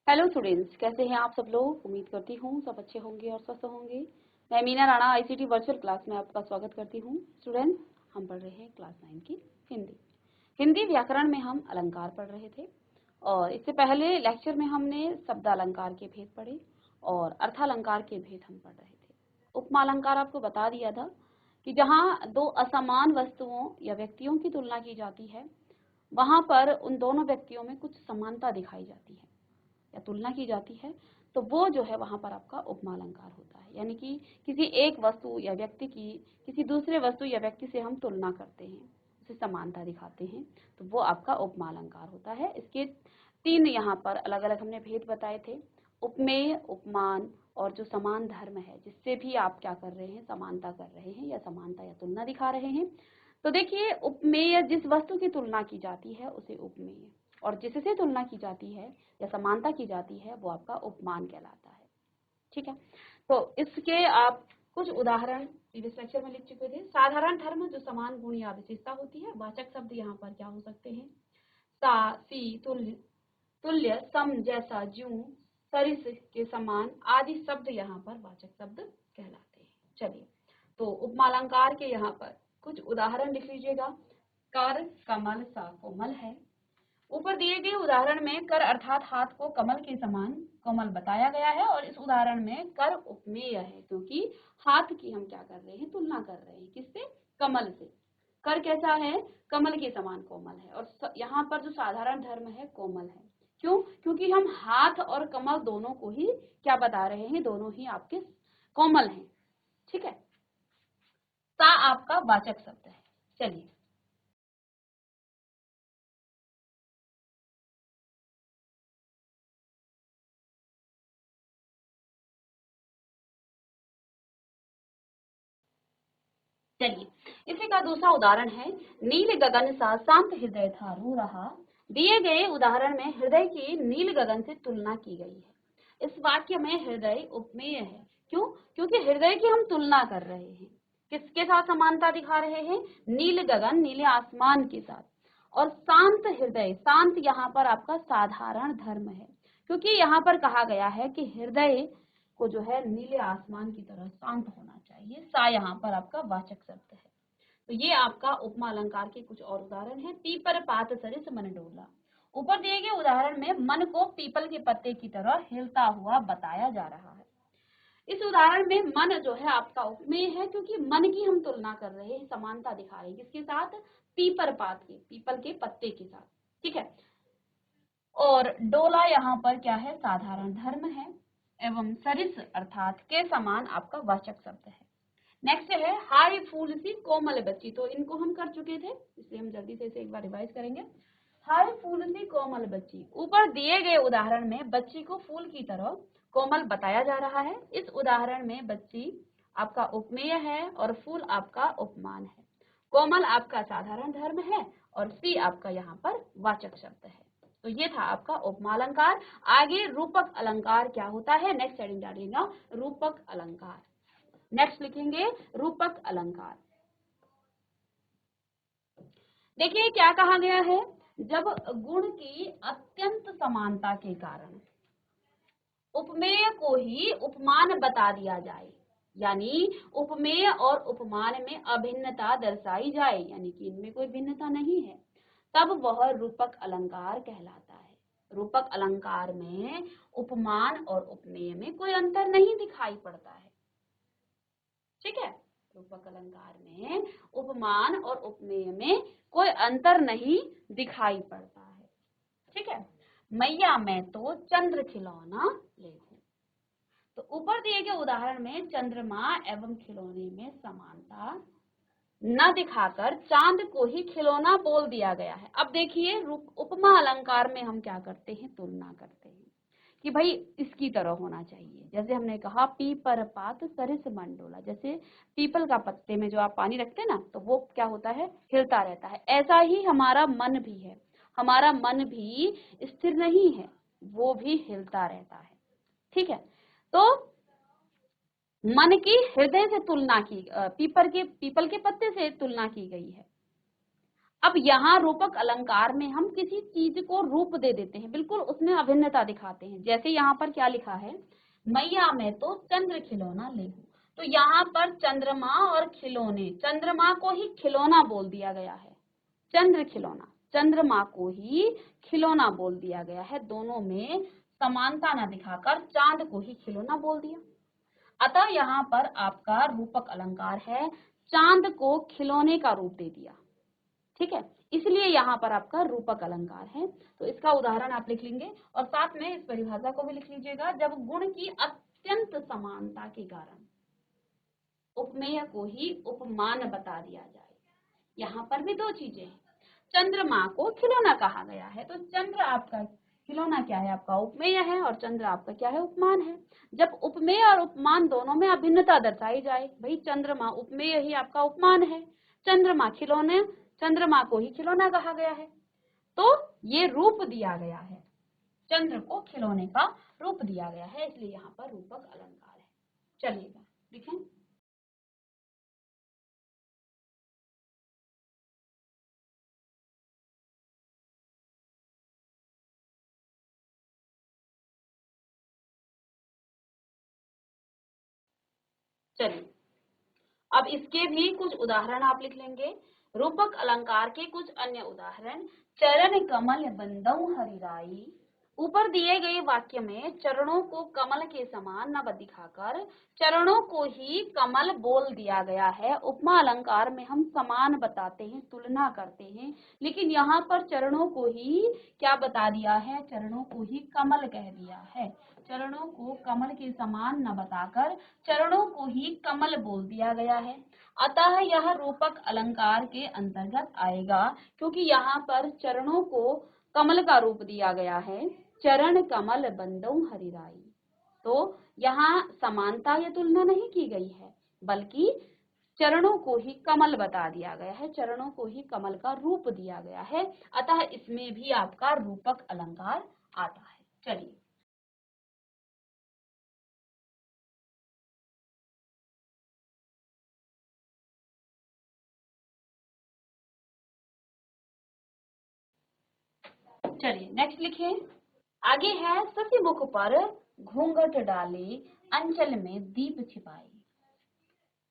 Hello students, कैसे हैं आप सब लोग। उम्मीद करती हूँ सब अच्छे होंगे और स्वस्थ होंगे। मैं Meena Rana ICT virtual class में आपका स्वागत करती हूँ। स्टूडेंट्स, हम पढ़ रहे हैं क्लास 9 की हिंदी व्याकरण में हम अलंकार पढ़ रहे थे और इससे पहले लेक्चर में हमने शब्द अलंकार के भेद पढ़े और अर्थालंकार के भेद हम पढ़ रहे थे। उपमा अलंकार आपको बता दिया था कि जहाँ दो असमान वस्तुओं या व्यक्तियों की तुलना की जाती है वहां पर उन दोनों व्यक्तियों में कुछ समानता दिखाई जाती है या तुलना की जाती है, तो वो जो है वहां पर आपका उपमा अलंकार होता है। यानी कि किसी एक वस्तु या व्यक्ति की किसी दूसरे वस्तु या व्यक्ति से हम तुलना करते हैं, उसे समानता दिखाते हैं, तो वो आपका उपमा अलंकार होता है। इसके तीन यहाँ पर अलग अलग हमने भेद बताए थे, उपमेय, उपमान और जो समान धर्म है, जिससे भी आप क्या कर रहे हैं, समानता कर रहे हैं या समानता या तुलना दिखा रहे हैं। तो देखिए, उपमेय जिस वस्तु की तुलना की जाती है उसे उपमेय, और जिससे तुलना की जाती है या समानता की जाती है वो आपका उपमान कहलाता है। ठीक है, तो इसके आप कुछ उदाहरण प्रीवियस लेक्चर में लिख चुके थे। साधारण धर्म जो समान गुण या विशेषता होती है, वाचक शब्द यहाँ पर क्या हो सकते हैं, सा, सी, तुल्य, तुल्य, सम, जैसा, ज्यों, सरिस के समान आदि शब्द यहाँ पर वाचक शब्द कहलाते हैं। चलिए, तो उपमालंकार के यहाँ पर कुछ उदाहरण लिख लीजिएगा। कर, कमल, सा कोमल है। ऊपर दिए गए उदाहरण में कर अर्थात हाथ को कमल के समान कोमल बताया गया है और इस उदाहरण में कर उपमेय है, क्योंकि हाथ की हम क्या कर रहे हैं, तुलना कर रहे हैं, किससे, कमल से। कर कैसा है, कमल के समान कोमल है, और यहाँ पर जो साधारण धर्म है कोमल है। क्यों, क्योंकि हम हाथ और कमल दोनों को ही क्या बता रहे हैं, दोनों ही आपके कोमल हैं। ठीक है, सा आपका वाचक शब्द है। चलिए, इसी का दूसरा उदाहरण है, नील गगन सा शांत हृदय था रो रहा। दिए गए उदाहरण में हृदय की नील गगन से तुलना की गई है। इस वाक्य में हृदय उपमेय है। क्यों, क्योंकि हृदय की हम तुलना कर रहे हैं, किसके साथ समानता दिखा रहे हैं, नील गगन, नीले आसमान के साथ। और शांत हृदय, शांत यहाँ पर आपका साधारण धर्म है, क्योंकि यहाँ पर कहा गया है कि हृदय को जो है नीले आसमान की तरह शांत होना चाहिए। सा यहाँ पर आपका वाचक शब्द है। तो ये आपका उपमा अलंकार के कुछ और उदाहरण है। पीपर पात सरिस मन डोला। ऊपर दिए गए उदाहरण में मन को पीपल के पत्ते की तरह हिलता हुआ बताया जा रहा है। इस उदाहरण में मन जो है आपका उपमेय है, क्योंकि मन की हम तुलना कर रहे हैं, समानता दिखा रहे हैं, किसके साथ, पीपर पात के, पीपल के पत्ते के साथ। ठीक है, और डोला यहाँ पर क्या है, साधारण धर्म है, एवं सरिस अर्थात के समान आपका वाचक शब्द है। नेक्स्ट है हाय फूल सी कोमल बच्ची। तो इनको हम कर चुके थे, इसलिए हम जल्दी से इसे एक बार रिवाइज करेंगे। हाय फूल सी कोमल बच्ची, ऊपर दिए गए उदाहरण में बच्ची को फूल की तरह कोमल बताया जा रहा है। इस उदाहरण में बच्ची आपका उपमेय है और फूल आपका उपमान है। कोमल आपका साधारण धर्म है और सी आपका यहाँ पर वाचक शब्द है। तो ये था आपका उपमा अलंकार। आगे रूपक अलंकार क्या होता है, नेक्स्ट हेडिंग डालिएगा रूपक अलंकार। नेक्स्ट लिखेंगे रूपक अलंकार। देखिए क्या कहा गया है, जब गुण की अत्यंत समानता के कारण उपमेय को ही उपमान बता दिया जाए, यानी उपमेय और उपमान में अभिन्नता दर्शाई जाए, यानी कि इनमें कोई भिन्नता नहीं है, तब वह रूपक अलंकार कहलाता है। रूपक अलंकार में उपमान और उपमेय में कोई अंतर नहीं दिखाई पड़ता है। ठीक है, रूपक अलंकार में उपमान और उपमेय में कोई अंतर नहीं दिखाई पड़ता है। ठीक है, मैया मैं तो चंद्र खिलौना ले हूं। तो ऊपर दिए गए उदाहरण में चंद्रमा एवं खिलौने में समानता न दिखाकर चांद को ही खिलौना बोल दिया गया है। अब देखिए, उपमा अलंकार में हम क्या करते हैं, तुलना करते हैं कि भाई इसकी तरह होना चाहिए। जैसे हमने कहा पीपर पात सरिस मंडोला, जैसे पीपल का पत्ते में जो आप पानी रखते हैं ना, तो वो क्या होता है, हिलता रहता है। ऐसा ही हमारा मन भी है, हमारा मन भी स्थिर नहीं है, वो भी हिलता रहता है। ठीक है, तो मन की हृदय से तुलना की, पीपल के पत्ते से तुलना की गई है। अब यहाँ रूपक अलंकार में हम किसी चीज को रूप दे देते हैं, बिल्कुल उसमें अभिन्नता दिखाते हैं। जैसे यहाँ पर क्या लिखा है, मैया मैं तो चंद्र खिलौना ले हूं। तो यहाँ पर चंद्रमा और खिलौने, चंद्रमा को ही खिलौना बोल दिया गया है, चंद्र खिलौना, चंद्रमा को ही खिलौना बोल दिया गया है। दोनों में समानता न दिखाकर चांद को ही खिलौना बोल दिया। अतः यहाँ पर आपका रूपक अलंकार है, चांद को खिलौने का रूप दे दिया। ठीक है, इसलिए यहाँ पर आपका रूपक अलंकार है। तो इसका उदाहरण आप लिख लेंगे और साथ में इस परिभाषा को भी लिख लीजिएगा। जब गुण की अत्यंत समानता के कारण उपमेय को ही उपमान बता दिया जाए। यहाँ पर भी दो चीजें हैं, चंद्रमा को खिलौना कहा गया है, तो चंद्र आपका खिलौना क्या है, आपका उपमेय है, और चंद्र आपका क्या है, उपमान है। जब उपमेय और उपमान दोनों में अभिन्नता दर्शाई जाए, भाई चंद्रमा उपमेय ही आपका उपमान है, चंद्रमा खिलौने, चंद्रमा को ही खिलौना कहा गया है, तो ये रूप दिया गया है, चंद्र को खिलौने का रूप दिया गया है, इसलिए यहाँ पर रूपक अलंकार है। चलिएगा लिखें। चलिए अब इसके भी कुछ उदाहरण आप लिख लेंगे। रूपक अलंकार के कुछ अन्य उदाहरण, चरण कमल बंदौ हरिराई। ऊपर दिए गए वाक्य में चरणों को कमल के समान न दिखाकर चरणों को ही कमल बोल दिया गया है। उपमा अलंकार में हम समान बताते हैं, तुलना करते हैं, लेकिन यहाँ पर चरणों को ही क्या बता दिया है, चरणों को ही कमल कह दिया है। चरणों को कमल के समान न बताकर चरणों को ही कमल बोल दिया गया है, अतः यह रूपक अलंकार के अंतर्गत आएगा, क्योंकि यहाँ पर चरणों को कमल का रूप दिया गया है, चरण कमल बंदौ हरिराई। तो यहाँ समानता या तुलना नहीं की गई है, बल्कि चरणों को ही कमल बता दिया गया है, चरणों को ही कमल का रूप दिया गया है, अतः इसमें भी आपका रूपक अलंकार आता है। चलिए चलिए नेक्स्ट लिखिए। आगे है, शशि मुख पर घूंघट डाले अंचल में दीप छिपाए।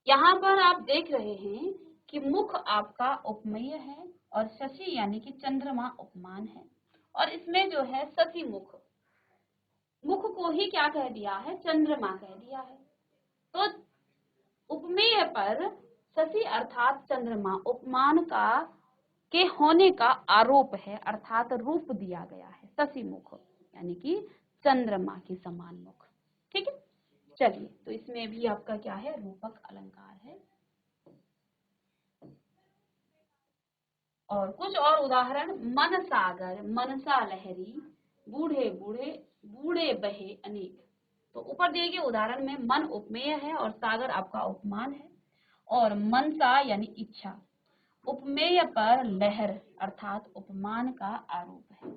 यहाँ पर आप देख रहे हैं कि मुख आपका उपमेय है और शशि यानी कि चंद्रमा उपमान है, और इसमें जो है शशि मुख, मुख को ही क्या कह दिया है, चंद्रमा कह दिया है। तो उपमेय पर शशि अर्थात चंद्रमा उपमान का के होने का आरोप है, अर्थात रूप दिया गया है, शशि मुख यानी कि चंद्रमा के समान मुख। ठीक है, चलिए तो इसमें भी आपका क्या है, रूपक अलंकार है। और कुछ और उदाहरण, मन सागर मनसा लहरी, बूढ़े बूढ़े बूढ़े बहे अनेक। तो ऊपर दिए गए उदाहरण में मन उपमेय है और सागर आपका उपमान है, और मनसा यानी इच्छा, उपमेय पर लहर अर्थात उपमान का आरोप है।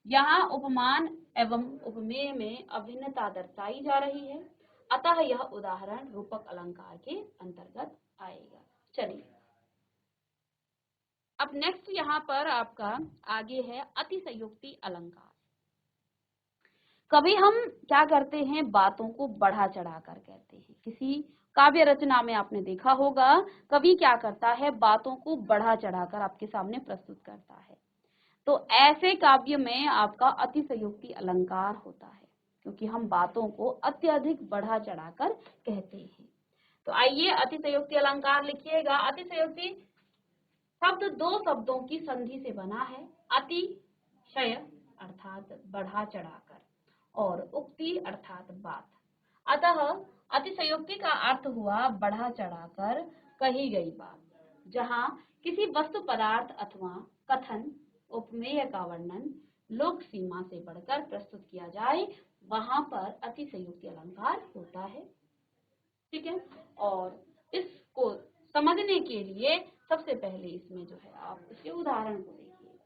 यहाँ उपमान एवं उपमेय में अभिन्नता दर्शाई जा रही है, अतः यह उदाहरण रूपक अलंकार के अंतर्गत आएगा। चलिए अब नेक्स्ट यहाँ पर आपका आगे है अतिशयोक्ति अलंकार। कभी हम क्या करते हैं, बातों को बढ़ा चढ़ाकर कहते हैं। किसी काव्य रचना में आपने देखा होगा, कवि क्या करता है, बातों को बढ़ा चढ़ाकर आपके सामने प्रस्तुत करता है। तो ऐसे काव्य में आपका अतिशयोक्ति अलंकार होता है, क्योंकि हम बातों को अत्यधिक बढ़ा चढ़ाकर कहते हैं। तो आइए अतिशयोक्ति अलंकार लिखिएगा। अतिशयोक्ति शब्द दो शब्दों की संधि से बना है, अतिशय अर्थात बढ़ा चढ़ाकर, और उक्ति अर्थात बात। अतः अतिशयोक्ति का अर्थ हुआ बढ़ा चढ़ाकर कही गई बात। जहाँ किसी वस्तु पदार्थ अथवा कथन उपमेय का वर्णन लोक सीमा से बढ़कर प्रस्तुत किया जाए, वहां पर अतिशयोक्ति अलंकार होता है। ठीक है, और इसको समझने के लिए सबसे पहले इसमें जो है आप इसके उदाहरण को देखिए।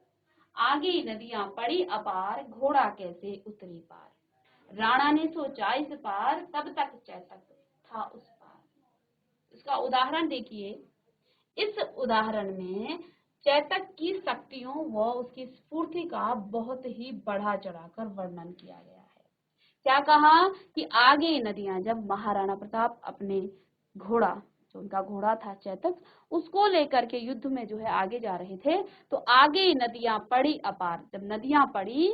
आगे नदियां पड़ी अपार, घोड़ा कैसे उतरी पार। राणा ने सोचा इस पार, तब तक चैतक था उस पार। इसका उदाहरण देखिए। इस उदाहरण में चैतक की शक्तियों व उसकी स्फूर्ति का बहुत ही बढ़ा चढ़ाकर वर्णन किया गया है। क्या कहा कि आगे नदियां, जब महाराणा प्रताप अपने घोड़ा, जो उनका घोड़ा था चैतक, उसको लेकर के युद्ध में जो है आगे जा रहे थे, तो आगे नदियां पड़ी अपार। जब नदियां पड़ी,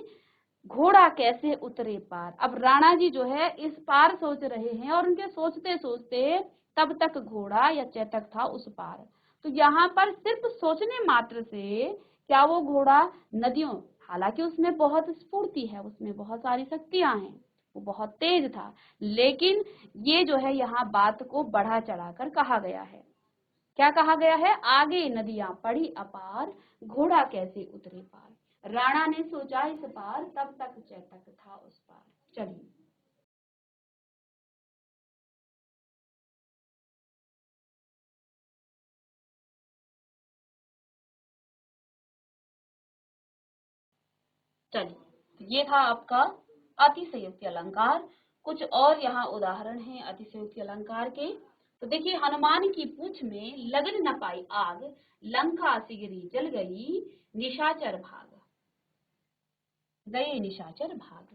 घोड़ा कैसे उतरे पार। अब राणा जी जो है इस पार सोच रहे हैं और उनके सोचते सोचते तब तक घोड़ा या चैतक था उस पार। तो यहाँ पर सिर्फ सोचने मात्र से क्या वो घोड़ा नदियों, हालांकि उसमें बहुत स्फूर्ति है, उसमें बहुत सारी शक्तियां हैं, वो बहुत तेज था, लेकिन ये जो है यहाँ बात को बढ़ा चढ़ाकर कहा गया है। क्या कहा गया है? आगे नदियां पड़ी अपार, घोड़ा कैसे उतरे पार। राणा ने सोचा इस पार, तब तक चैतक था उस पार। चलिए, चलिए, ये था आपका अतिशयोक्ति अलंकार। कुछ और यहाँ उदाहरण हैं अतिशयोक्ति अलंकार के। तो देखिए, हनुमान की पूंछ में लगन न पाई आग, लंका सिगरी जल गई, निशाचर भाग गए, निशाचर भाग।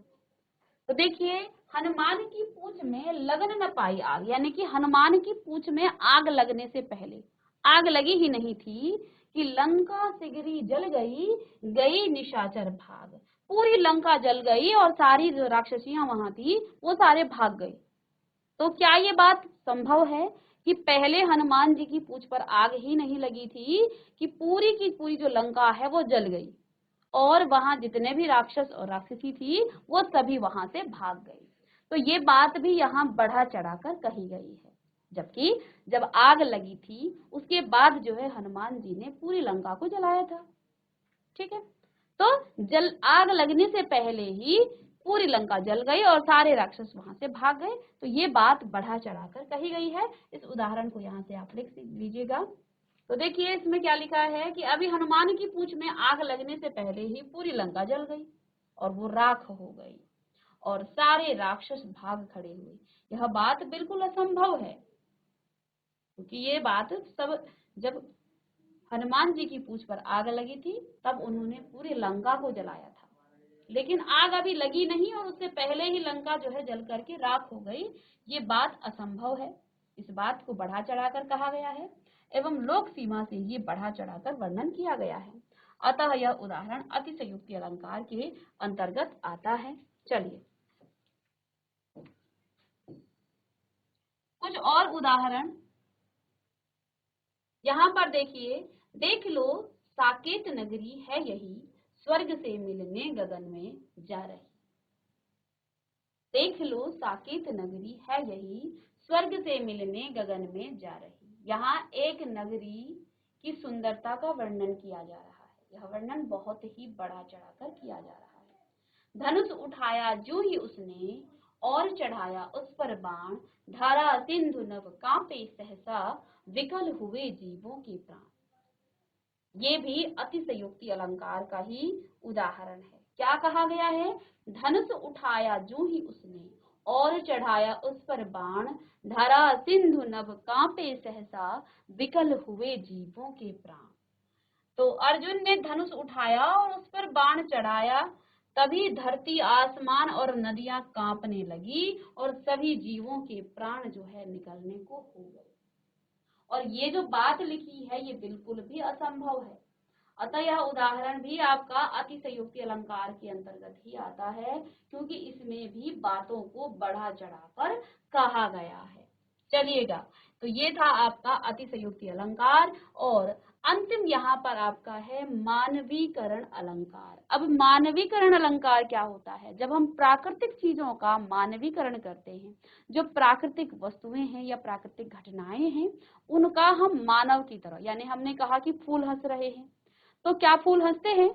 तो देखिए, हनुमान की पूंछ में लगन न पाई आग, यानी कि हनुमान की पूंछ में आग लगने से पहले, आग लगी ही नहीं थी कि लंका सिगरी जल गई, गई निशाचर भाग। पूरी लंका जल गई और सारी जो राक्षसियां वहां थी वो सारे भाग गए। तो क्या ये बात संभव है कि पहले हनुमान जी की पूंछ पर आग ही नहीं लगी थी कि पूरी की पूरी जो लंका है वो जल गई और वहां जितने भी राक्षस और राक्षसी थी वो सभी वहां से भाग गए। तो ये बात भी यहाँ बढ़ा चढ़ाकर कही गई है। जबकि जब आग लगी थी उसके बाद जो है हनुमान जी ने पूरी लंका को जलाया था। ठीक है, तो जल आग लगने से पहले ही पूरी लंका जल गई और सारे राक्षस वहां से भाग गए। तो ये बात बढ़ा चढ़ाकर कही गई है। इस उदाहरण को यहाँ से आप लिख लीजिएगा। तो देखिए, इसमें क्या लिखा है कि अभी हनुमान की पूंछ में आग लगने से पहले ही पूरी लंका जल गई और वो राख हो गई और सारे राक्षस भाग खड़े हुए। यह बात बिल्कुल असंभव है, क्योंकि ये बात सब, जब हनुमान जी की पूंछ पर आग लगी थी तब उन्होंने पूरी लंका को जलाया था, लेकिन आग अभी लगी नहीं और उससे पहले ही लंका जो है जल करके राख हो गई। ये बात असंभव है। इस बात को बढ़ा चढ़ाकर कहा गया है एवं लोक सीमा से ये बढ़ा चढ़ाकर वर्णन किया गया है। अतः यह उदाहरण अतिशयोक्ति अलंकार के अंतर्गत आता है। चलिए, कुछ और उदाहरण यहाँ पर देखिए। देख लो साकेत नगरी है यही, स्वर्ग से मिलने गगन में जा रही। देख लो साकेत नगरी है यही, स्वर्ग से मिलने गगन में जा रही। यहाँ एक नगरी की सुंदरता का वर्णन किया जा रहा है। यह वर्णन बहुत ही बढ़ा चढ़ाकर किया जा रहा है। धनुष उठाया जो ही उसने, और चढ़ाया उस पर बाण, धारा सिंधु नभ कांपे सहसा, विकल हुए जीवों के प्राण। ये भी अतिशयोक्ति अलंकार का ही उदाहरण है। क्या कहा गया है? धनुष उठाया जो ही उसने, और चढ़ाया उस पर बाण, धरा सिंधु नभ कांपे सहसा, विकल हुए जीवों के प्राण। तो अर्जुन ने धनुष उठाया और उस पर बाण चढ़ाया, तभी धरती, आसमान और नदियां कांपने लगी और सभी जीवों के प्राण जो है निकलने को हो गए। और ये जो बात लिखी है ये बिल्कुल भी असंभव है। अतः यह उदाहरण भी आपका अतिशयोक्ति अलंकार के अंतर्गत ही आता है, क्योंकि इसमें भी बातों को बढ़ा चढ़ाकर कहा गया है। चलिएगा, तो ये था आपका अतिशयोक्ति अलंकार। और अंतिम यहाँ पर आपका है मानवीकरण अलंकार। अब मानवीकरण अलंकार क्या होता है? जब हम प्राकृतिक चीजों का मानवीकरण करते हैं, जो प्राकृतिक वस्तुएं हैं या प्राकृतिक घटनाएं हैं, उनका हम मानव की तरह, यानी हमने कहा कि फूल हंस रहे हैं, तो क्या फूल हंसते हैं?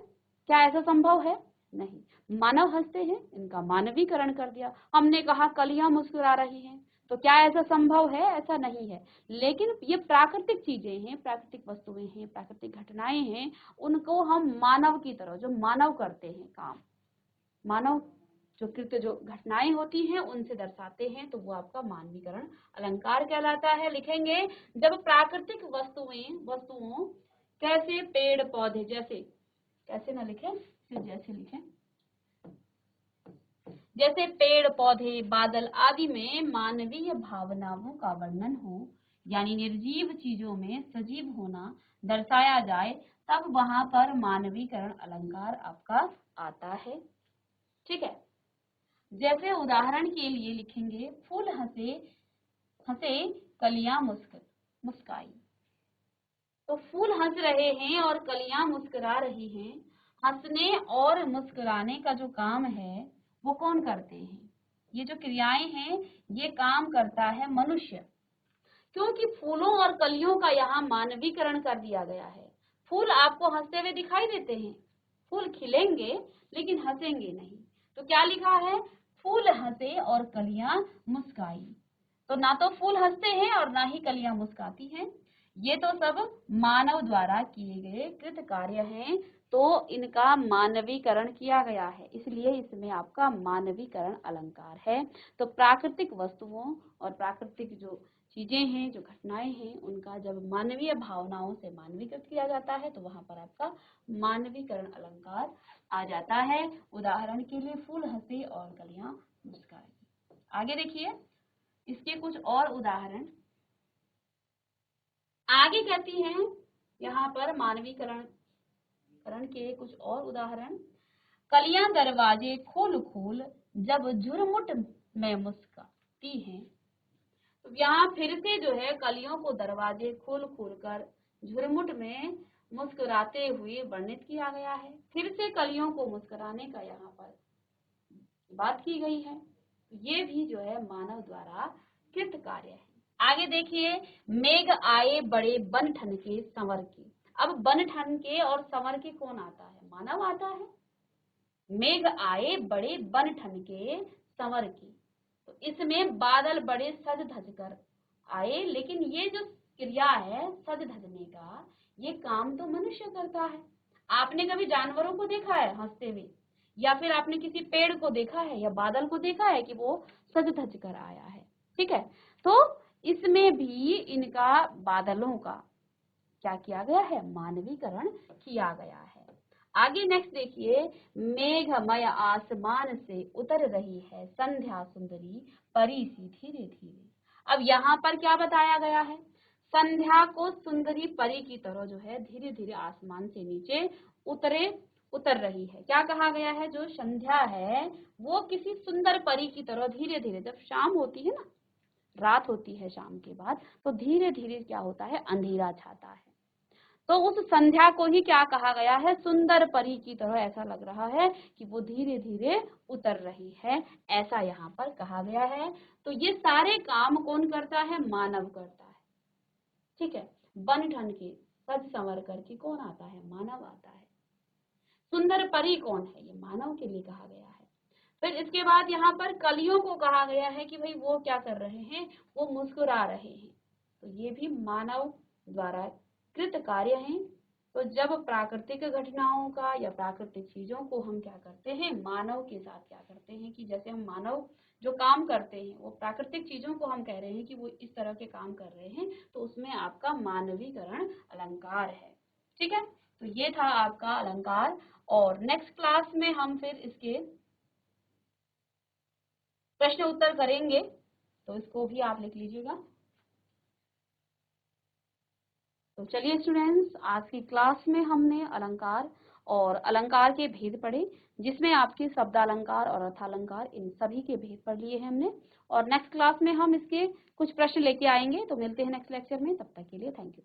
क्या ऐसा संभव है? नहीं, मानव हंसते हैं, इनका मानवीकरण कर दिया। हमने कहा कलियां मुस्कुरा रही हैं, तो क्या ऐसा संभव है? ऐसा नहीं है। लेकिन ये प्राकृतिक चीजें हैं, प्राकृतिक वस्तुएं हैं, प्राकृतिक घटनाएं हैं, उनको हम मानव की तरह, जो मानव करते हैं काम, मानव जो कृत्य, जो घटनाएं होती हैं उनसे दर्शाते हैं, तो वो आपका मानवीकरण अलंकार कहलाता है। लिखेंगे, जब प्राकृतिक वस्तुओं कैसे पेड़ पौधे, जैसे, कैसे ना लिखें, सिर्फ जैसे लिखें, जैसे पेड़ पौधे बादल आदि में मानवीय भावनाओं का वर्णन हो, यानी निर्जीव चीजों में सजीव होना दर्शाया जाए, तब वहां पर मानवीकरण अलंकार आपका आता है। ठीक है, जैसे उदाहरण के लिए लिखेंगे, फूल हंसे हंसे कलियां मुस्काई। तो फूल हंस रहे हैं और कलियां मुस्कुरा रही हैं। हंसने और मुस्कुराने का जो काम है वो कौन करते हैं? ये जो क्रियाएं हैं ये काम करता है मनुष्य, क्योंकि फूलों और कलियों का यहाँ मानवीकरण कर दिया गया है। फूल आपको हंसते हुए दिखाई देते हैं, फूल खिलेंगे लेकिन हंसेंगे नहीं। तो क्या लिखा है? फूल हंसे और कलियां मुस्काई। तो ना तो फूल हंसते हैं और ना ही कलियां मुस्काती हैं। ये तो सब मानव द्वारा किए गए कृत कार्य हैं, तो इनका मानवीकरण किया गया है, इसलिए इसमें आपका मानवीकरण अलंकार है। तो प्राकृतिक वस्तुओं और प्राकृतिक जो चीजें हैं, जो घटनाएं हैं, उनका जब मानवीय भावनाओं से मानवीकृत किया जाता है तो वहां पर आपका मानवीकरण अलंकार आ जाता है। उदाहरण के लिए फूल हंसे और कलियां मुस्कुराई। आगे देखिए इसके कुछ और उदाहरण। आगे कहती हैं यहाँ पर मानवीकरण के कुछ और उदाहरण। कलियां दरवाजे खोल खोल जब झुरमुट में मुस्कुराती हैं। तो यहाँ फिर से जो है कलियों को दरवाजे खोल खोल कर झुरमुट में मुस्कुराते हुए वर्णित किया गया है। फिर से कलियों को मुस्कुराने का यहाँ पर बात की गई है। ये भी जो है मानव द्वारा कृत कार्य है। आगे देखिए, मेघ आए बड़े बन ठन के संवर के। अब बन ठन के और संवर के कौन आता है? मानव आता है। मेघ आए बड़े बन ठन के संवर के, तो इसमें बादल बड़े सज धज कर आए, लेकिन ये जो क्रिया है सज धजने का, ये काम तो मनुष्य करता है। आपने कभी जानवरों को देखा है हंसते हुए, या फिर आपने किसी पेड़ को देखा है या बादल को देखा है कि वो सज धज कर आया है? ठीक है, तो इसमें भी इनका बादलों का क्या किया गया है? मानवीकरण किया गया है। आगे नेक्स्ट देखिए, मेघमय आसमान से उतर रही है संध्या सुंदरी परी सी धीरे धीरे। अब यहाँ पर क्या बताया गया है? संध्या को सुंदरी परी की तरह जो है धीरे धीरे आसमान से नीचे उतर रही है। क्या कहा गया है? जो संध्या है वो किसी सुंदर परी की तरह धीरे धीरे, जब शाम होती है ना, रात होती है शाम के बाद, तो धीरे धीरे क्या होता है? अंधेरा छाता है। तो उस संध्या को ही क्या कहा गया है? सुंदर परी की तरह ऐसा लग रहा है कि वो धीरे धीरे उतर रही है, ऐसा यहाँ पर कहा गया है। तो ये सारे काम कौन करता है? मानव करता है। ठीक है, बन ठन के सज संवर करके कौन आता है? मानव आता है। सुंदर परी कौन है? ये मानव के लिए कहा गया है। फिर इसके बाद यहाँ पर कलियों को कहा गया है कि भाई वो क्या कर रहे हैं? वो मुस्कुरा रहे हैं। तो ये भी मानव द्वारा कृत कार्य हैं। तो जब प्राकृतिक घटनाओं का या प्राकृतिक चीजों को हम क्या करते हैं? मानव के साथ क्या करते हैं कि जैसे हम मानव जो काम करते हैं वो प्राकृतिक चीजों को हम कह रहे हैं कि वो इस तरह के काम कर रहे हैं, तो उसमें आपका मानवीकरण अलंकार है। ठीक है, तो ये था आपका अलंकार। और नेक्स्ट क्लास में हम फिर इसके प्रश्न उत्तर करेंगे, तो इसको भी आप लिख लीजिएगा। तो चलिए स्टूडेंट्स, आज की क्लास में हमने अलंकार और अलंकार के भेद पढ़े, जिसमें आपके शब्दालंकार और अर्थालंकार, इन सभी के भेद पढ़ लिए हैं हमने। और नेक्स्ट क्लास में हम इसके कुछ प्रश्न लेके आएंगे। तो मिलते हैं नेक्स्ट लेक्चर में, तब तक के लिए थैंक यू।